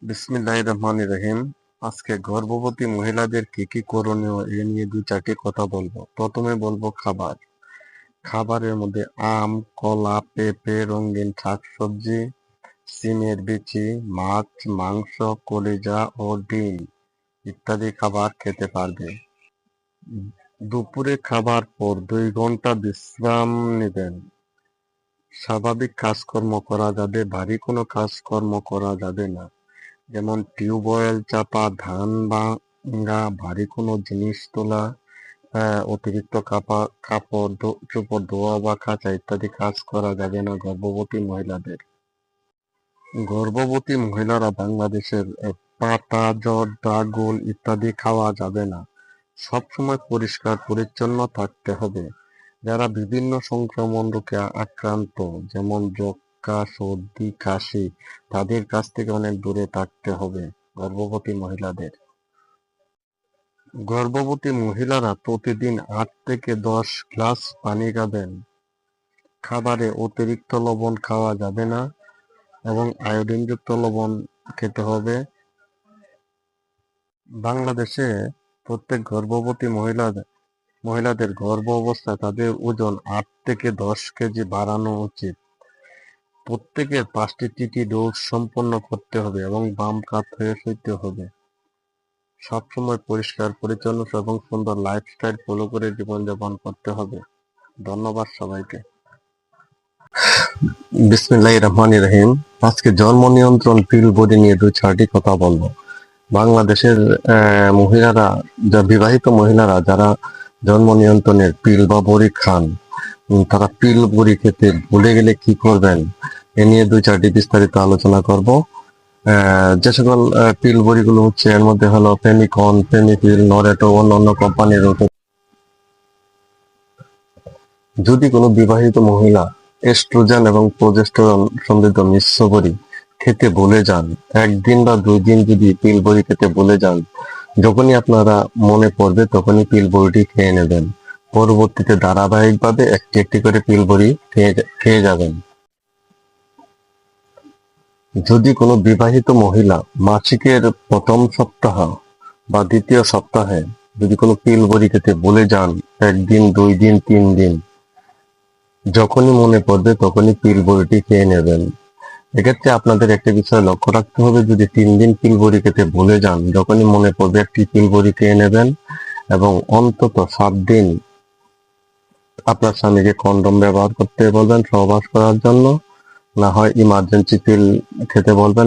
বিসমিল্লাহির রহমানির রহিম। আজকে গর্ভবতী মহিলাদের কি কি করণীয় এ নিয়ে দুই চারটি কথা বলবো। প্রথমে বলবো খাবার। খাবারের মধ্যে আম, কলা, পেঁপে, রঙিন শাকসবজি, সিমের বিচি, মাছ, মাংস, কলিজা ও ডিম ইত্যাদি খাবার খেতে পারবে। দুপুরে খাবার পর 2 ঘন্টা বিশ্রাম নেবেন। স্বাভাবিক কাজকর্ম করা যাবে, ভারী কোনো কাজকর্ম করা যাবে না। যেমন টিউবওয়েল চাপা, ধান ভাঙা, ভারী কোনো জিনিস তোলা, অতিরিক্ত কাপড় চোপড় ধোয়া বা কাচা ইত্যাদি কাজ করা যাবে না গর্ভবতী মহিলাদের। গর্ভবতী মহিলারা বাংলাদেশের পাতা, জট, ডাগল ইত্যাদি খাওয়া যাবে না। সবসময় পরিষ্কার পরিচ্ছন্ন থাকতে হবে। যারা বিভিন্ন সংক্রমণ রোগে আক্রান্ত, যেমন যক্ষ্মা, সর্দি, কাশি, তাদের কাছ থেকে অনেক দূরে থাকতে হবে গর্ভবতী মহিলাদের। গর্ভবতী মহিলারা প্রতিদিন 8 থেকে 10 গ্লাস পানি খাবেন। খাবারে অতিরিক্ত লবণ খাওয়া যাবে না এবং আয়োডিনযুক্ত লবণ খেতে হবে। বাংলাদেশে প্রত্যেক গর্ভবতী মহিলাদের গর্ভ অবস্থায় তাদের ওজন 8 থেকে 10 কেজি বাড়ানো উচিত। প্রত্যেকের 5টি টিটি ডোজ সম্পন্ন করতে হবে এবং বাম কাত হয়ে শুতে হবে। সবসময় পরিষ্কার পরিচ্ছন্ন এবং সুন্দর লাইফস্টাইল ফলো করে জীবনযাপন করতে হবে। ধন্যবাদ সবাইকে। বিসমিল্লাহির রহমানির রহিম। আজকে জন্ম নিয়ন্ত্রণ পিল বডি নিয়ে দুই চারটি কথা বলবো। বাংলাদেশের মহিলারা, বিবাহিত মহিলারা যারা জন্ম নিয়ন্ত্রণের পিল বা বড়ি খান, তারা পিল বড়ি খেতে ভুলে গেলে কি করবেন এ নিয়ে দুই চারটি বিস্তারিত আলোচনা করব। যে সকল পিল বড়িগুলো হচ্ছে, এর মধ্যে হলো ফেমিকন, ফেমিপিল, নরেটো, অন্যান্য কোম্পানির। যদি কোনো বিবাহিত মহিলা এস্ট্রোজেন এবং প্রজেস্টেরন সমৃদ্ধ মিশ্র বড়ি খেতে ভুলে যান, 1 দিন বা 2 দিন যদি পিল বড়ি খেতে ভুলে যান, যখনই আপনারা মনে পড়বে তখনই পিল বড়িটি খেয়ে নেবেন। পরবর্তীতে ধারাবাহিকভাবে একটি একটি করে পিল বড়ি খেয়ে যাবেন। যদি কোনো বিবাহিত মহিলা মাসিকের প্রথম সপ্তাহ বা দ্বিতীয় সপ্তাহে যদি কোনো পিল বড়ি খেতে ভুলে যান, 1 দিন, 2 দিন, 3 দিন, যখনই মনে পড়বে তখনই পিল বড়িটি খেয়ে নেবেন। এক্ষেত্রে আপনাদের একটা বিষয় লক্ষ্য রাখতে হবে, যদি 3 দিন পিল বড়ি খেতে ভুলে যান, যখনই মনে পড়বে একটি পিল বড়ি খেয়ে নেবেন এবং অন্তত 7 দিন আপনার স্বামীকে কন্ডম ব্যবহার করতে বলবেন সহবাস করার জন্য, না হয় ইমার্জেন্সি পিল খেতে বলবেন।